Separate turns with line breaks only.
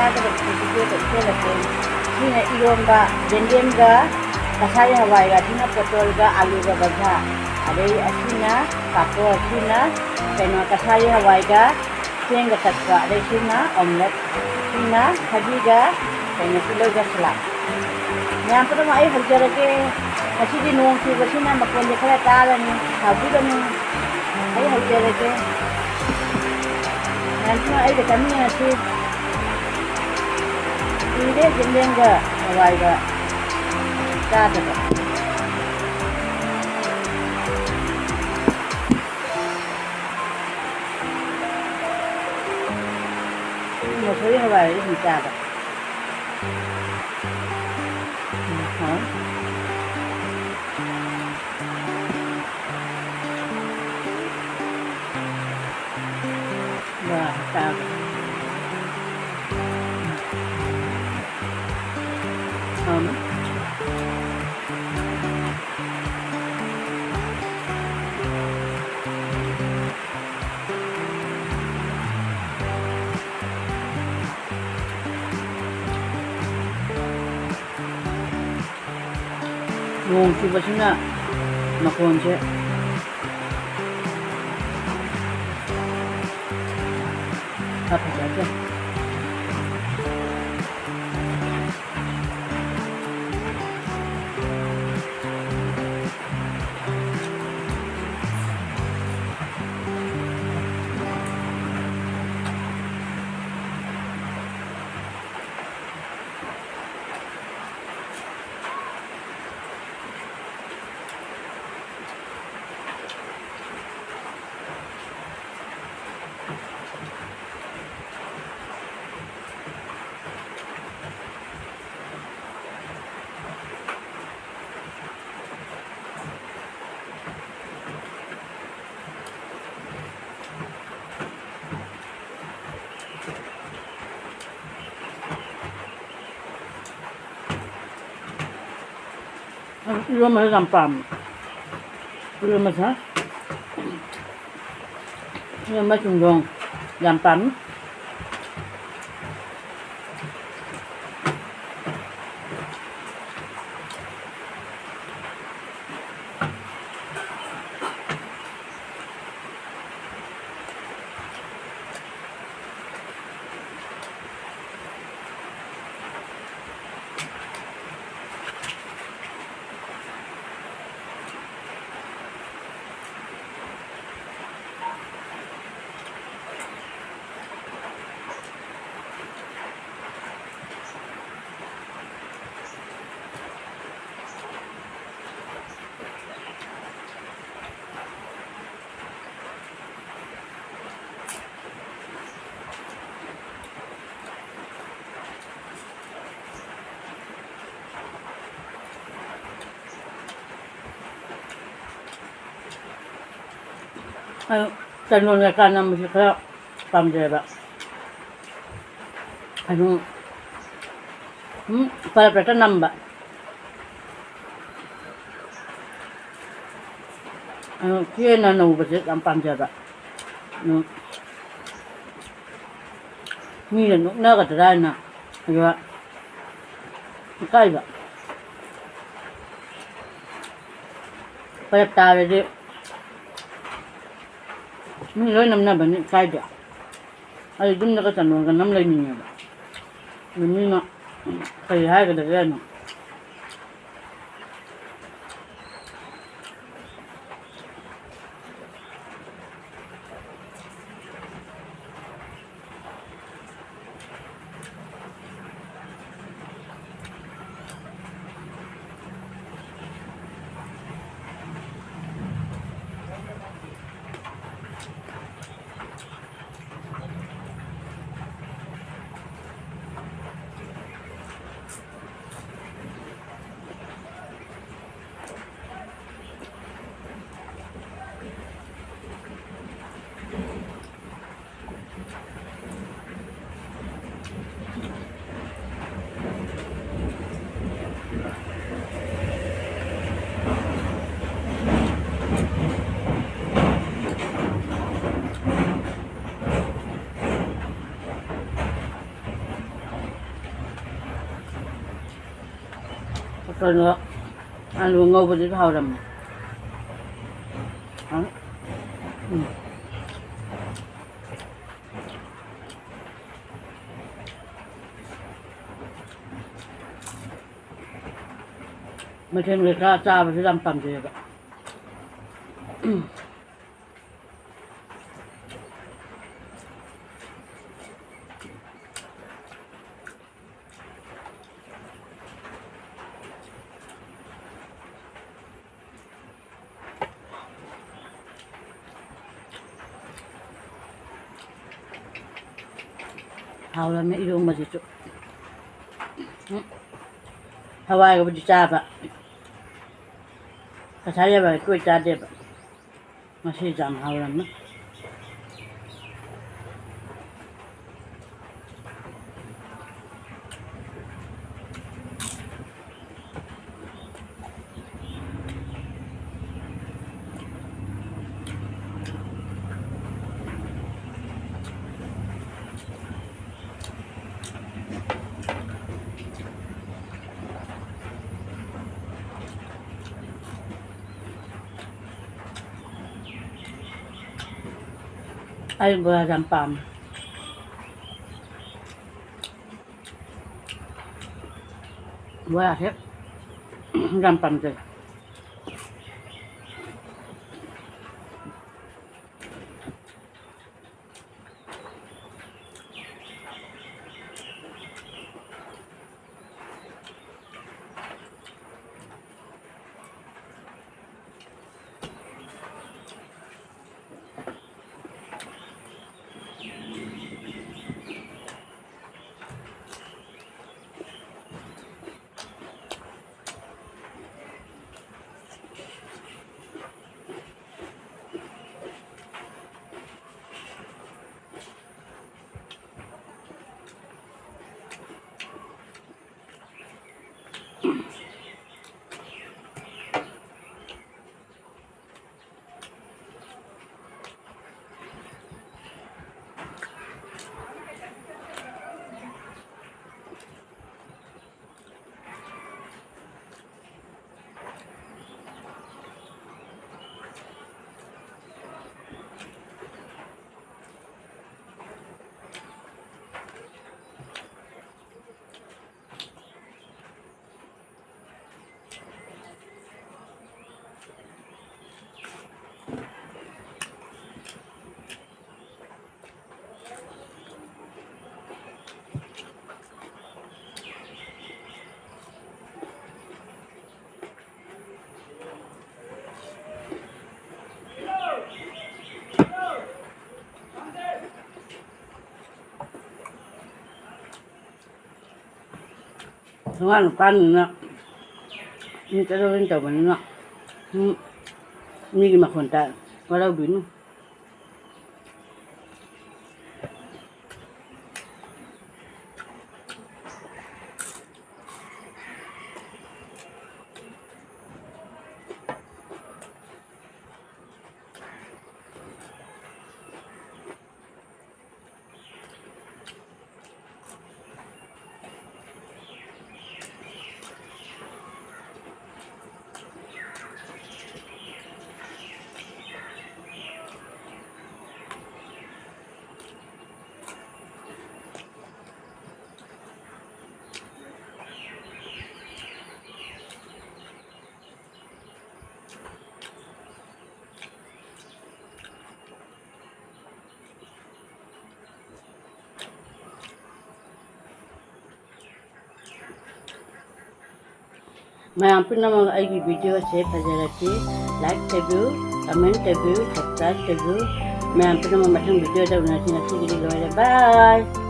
ꯆꯥꯒꯗꯕ ꯄꯣꯠꯁꯤꯡꯁꯦ ꯁꯦꯝꯂꯁꯦ ꯁꯤꯅ ꯏꯔꯣꯟꯕ ꯌꯦꯟꯗꯦꯝꯒ ꯀꯁꯥꯔꯤ ꯍꯋꯥꯏꯒ ꯑꯁꯤꯅ ꯄꯣꯇꯣꯜꯒ ꯑꯂꯨꯒ ꯕꯖꯥ ꯑꯗꯩ ꯑꯁꯤꯅ ꯄꯥꯐꯣꯔ ꯑꯁꯤꯅ ꯀꯁꯥꯔꯤ ꯍꯋꯥꯏꯒ ꯆꯦꯡꯒ ꯇꯛꯄ ꯑꯗꯩ ꯁꯤꯅ ꯑꯣꯝꯂꯦꯠ ꯁꯤꯅ ꯊꯕꯤꯒ ꯇꯤꯜꯍꯧꯒ ꯁꯂꯥꯠ ꯃꯌꯥꯝ ꯄꯨꯝꯅꯃꯛ ꯑꯩ ꯍꯧꯖꯔꯒꯦ ꯉꯁꯤꯗꯤ ꯅꯣꯡ ꯆꯨꯕꯁꯤꯅ ꯃꯈꯣꯟꯁꯦ ꯈꯔ ꯇꯥꯔꯅꯤ ꯁꯥꯕꯤꯒꯅꯨ ꯑꯩ ꯍꯧꯖꯔꯒꯦ ꯃꯌꯥꯝ ꯄꯨꯝꯅꯃꯛ ꯑꯩꯒ ꯆꯥꯃꯤꯟꯅꯔꯁꯤ ꯀꯨꯏꯔꯦ ꯌꯦꯟꯗꯦꯝꯒ ꯍꯋꯥꯏꯒ ꯆꯥꯗꯕ ꯃꯁꯣꯔꯤ ꯍꯋꯥꯏ ꯑꯗꯨꯝ ꯆꯥꯕ chào ấm ngon chubasina makonse apa saja 이거 맛이 잠밤 이거 맛이 이거 맛 중동 잠밤 Tanong nga ka na musika pamdera. Ano para preta namba. Ano kiye na naubasit ang pamdera. No. Mira no nakatara na. Kaya kaiba. Para tawag di mình nói năm nay bạn cay được, ai cũng đã có sản lượng gần năm lên mình rồi, mình nó phải hai cái được cái nó. 그래서 아lu ngobudi thawdamไม่ใช่เลยจ้าไปที่ลำปำเลยอะเอาแล้วไม่ยุ่งมาสิจุฮาวายก็ไม่ได้จ้าปะกระชายแบบกล้วยจ้าเด็บมาใช้จำเอาแล้วมั้งไอ้เบอร์จำปามว่าเทปจำปามเลย Tuhan kan nak ni kalau orang tahu mana nak ni gimana kontak kalau begini मैं आपको ना आई video से फजरती like टेबू comment टेबू subscribe टेबू मैं आपको ना मटन वीडियो दा बनाती नसी के लिए बाय